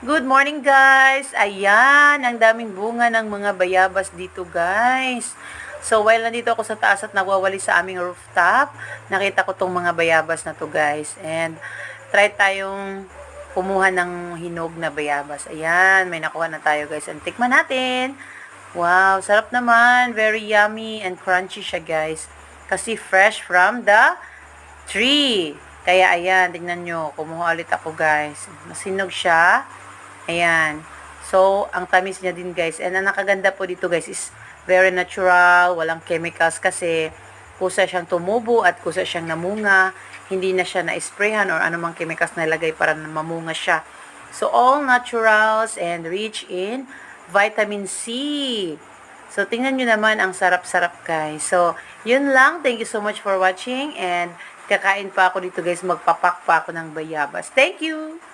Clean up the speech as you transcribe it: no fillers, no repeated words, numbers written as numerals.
Good morning guys! Ayan, ang daming bunga ng mga bayabas dito guys. So while nandito ako sa taas at nagwawali sa aming rooftop, nakita ko tong mga bayabas na to guys. And try tayong kumuha ng hinog na bayabas. Ayan, may nakuha na tayo guys. And tikman natin. Wow, sarap naman. Very yummy and crunchy siya guys. Kasi fresh from the tree. Kaya ayan, tingnan nyo, kumuha ulit ako guys. Masinog siya. Ayan. So, ang tamis niya din guys. And ang nakaganda po dito guys is very natural, walang chemicals kasi kusa siyang tumubo at kusa siyang namunga. Hindi na siya na-sprayhan or anumang chemicals na ilagay para mamunga siya. So, all naturals and rich in vitamin C. So, tingnan nyo naman ang sarap-sarap guys. So, yun lang. Thank you so much for watching and kakain pa ako dito guys. Magpapak pa ako ng bayabas. Thank you!